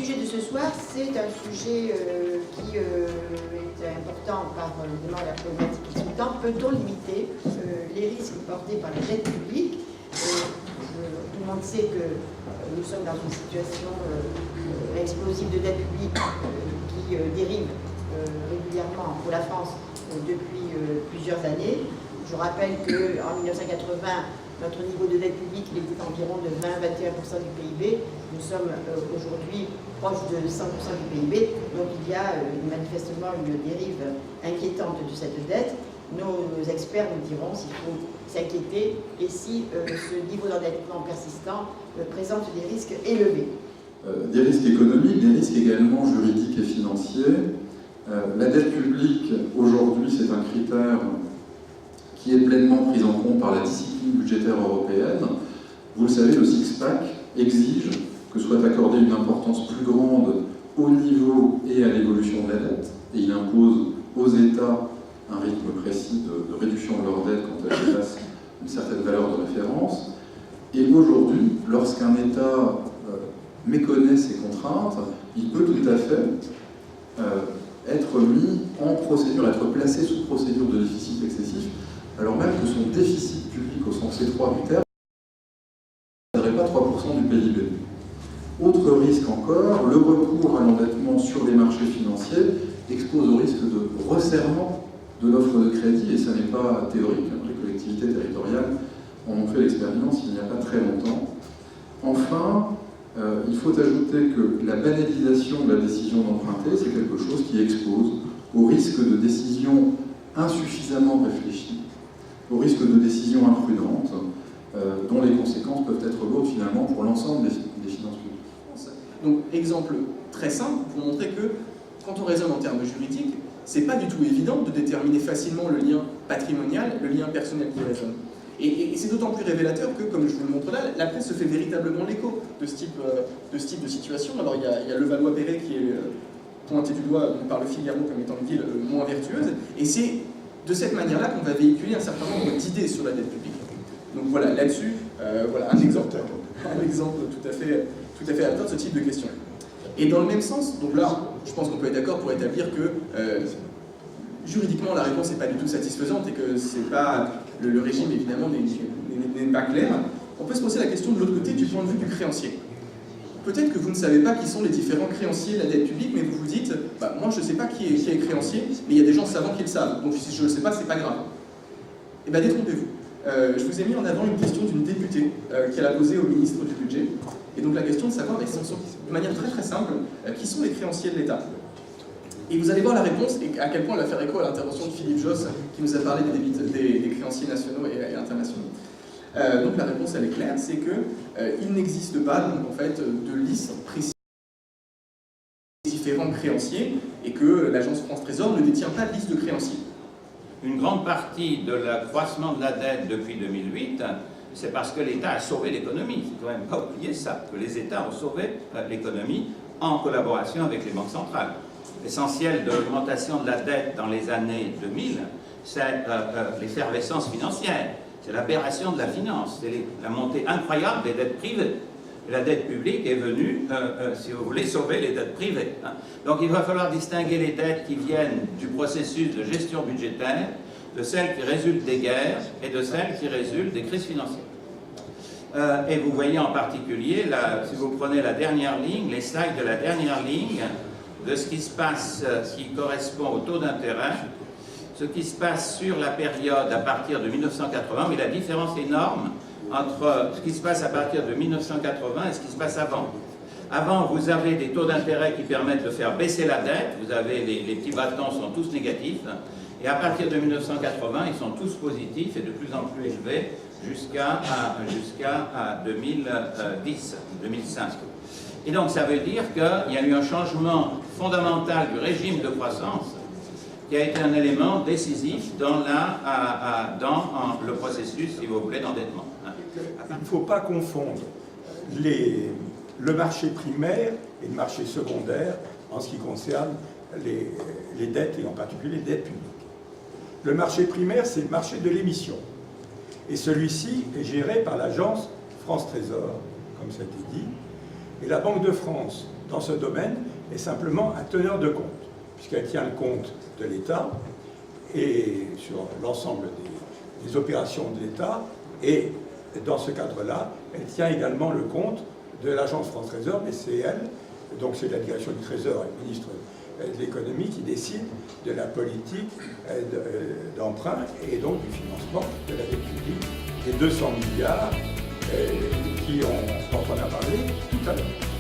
sujet de ce soir, c'est un sujet qui est important par évidemment la problématique qui sous-tend. Peut-on limiter les risques portés par la dette publique? Tout le monde sait que nous sommes dans une situation explosive de dette publique qui dérive régulièrement pour la France depuis plusieurs années. Je rappelle qu'en 1980, notre niveau de dette publique il était environ de 20-21% du PIB. Nous sommes aujourd'hui proches de 100% du PIB. Donc il y a manifestement une dérive inquiétante de cette dette. Nos experts nous diront s'il faut s'inquiéter et si ce niveau d'endettement persistant présente des risques élevés. Des risques économiques, des risques également juridiques et financiers. La dette publique, aujourd'hui, c'est un critère qui est pleinement pris en compte par la discipline budgétaire européenne. Vous le savez, le six-pack exige que soit accordée une importance plus grande au niveau et à l'évolution de la dette, et il impose aux États un rythme précis de réduction de leur dette quand elles dépassent une certaine valeur de référence. Et aujourd'hui, lorsqu'un État méconnaît ces contraintes, il peut tout à fait être mis en procédure, être placé sous procédure de déficit excessif, alors même que son déficit public au sens étroit du terme ne n'atteindrait pas 3% du PIB. Autre risque encore, le recours à l'endettement sur les marchés financiers expose au risque de resserrement de l'offre de crédit, et ça n'est pas théorique. Les collectivités territoriales en ont fait l'expérience il n'y a pas très longtemps. Enfin, il faut ajouter que la banalisation de la décision d'emprunter, c'est quelque chose qui expose au risque de décisions insuffisamment réfléchies, au risque de décisions imprudentes, dont les conséquences peuvent être lourdes finalement pour l'ensemble des finances publiques. Donc, exemple très simple pour montrer que quand on raisonne en termes juridiques, c'est pas du tout évident de déterminer facilement le lien patrimonial, le lien personnel qui résonne. Et c'est d'autant plus révélateur que, comme je vous le montre là, la presse se fait véritablement l'écho de ce type de situation. Alors il y a Levallois-Perret qui est pointé du doigt par le Figaro comme étant une ville moins vertueuse, et c'est de cette manière-là qu'on va véhiculer un certain nombre d'idées sur la dette publique. Donc voilà, là-dessus, voilà un exemple tout à fait adapté de ce type de question. Et dans le même sens, donc là, je pense qu'on peut être d'accord pour établir que juridiquement, la réponse n'est pas du tout satisfaisante et que c'est pas, le régime, évidemment, n'est pas clair. On peut se poser la question de l'autre côté, du point de vue du créancier. Peut-être que vous ne savez pas qui sont les différents créanciers de la dette publique, mais vous vous dites, bah, moi je ne sais pas qui est créancier, mais il y a des gens savants qui le savent, donc si je ne le sais pas, c'est pas grave. Eh bien, détrompez-vous. Je vous ai mis en avant une question d'une députée qu'elle a posée au ministre du Budget. Et donc la question de savoir, de manière très très simple, qui sont les créanciers de l'État. Et vous allez voir la réponse et à quel point elle va faire écho à l'intervention de Philippe Josse qui nous a parlé des créanciers nationaux et internationaux. Donc la réponse elle est claire, c'est qu'il n'existe pas donc, en fait, de liste précise des différents créanciers et que l'agence France Trésor ne détient pas de liste de créanciers. Une grande partie de l'accroissement de la dette depuis 2008, c'est parce que l'État a sauvé l'économie. Il ne faut quand même pas oublier ça, que les États ont sauvé l'économie en collaboration avec les banques centrales. L'essentiel de l'augmentation de la dette dans les années 2000, c'est l'effervescence financière, c'est l'aberration de la finance, c'est la montée incroyable des dettes privées. Et la dette publique est venue, si vous voulez, sauver les dettes privées. Donc il va falloir distinguer les dettes qui viennent du processus de gestion budgétaire, de celles qui résultent des guerres et de celles qui résultent des crises financières. Et vous voyez en particulier, si vous prenez la dernière ligne, les slides de la dernière ligne, de ce qui se passe, qui correspond au taux d'intérêt, ce qui se passe sur la période à partir de 1980, mais la différence énorme entre ce qui se passe à partir de 1980 et ce qui se passe avant. Avant, vous avez des taux d'intérêt qui permettent de faire baisser la dette, vous avez les petits bâtons sont tous négatifs, et à partir de 1980, ils sont tous positifs et de plus en plus élevés jusqu'à 2010, 2005. Et donc ça veut dire qu'il y a eu un changement fondamental du régime de croissance qui a été un élément décisif dans le processus, si vous voulez, d'endettement. Il ne faut pas confondre le marché primaire et le marché secondaire en ce qui concerne les dettes, et en particulier les dettes publiques. Le marché primaire, c'est le marché de l'émission. Et celui-ci est géré par l'agence France Trésor, comme ça a été dit. Et la Banque de France dans ce domaine est simplement un teneur de compte, puisqu'elle tient le compte de l'État et sur l'ensemble des opérations de l'État, et dans ce cadre-là, elle tient également le compte de l'Agence France Trésor, mais c'est elle, donc c'est la direction du Trésor et le ministre de l'économie qui décide de la politique d'emprunt et donc du financement de la dette publique, des 200 milliards dont on a parlé tout à l'heure.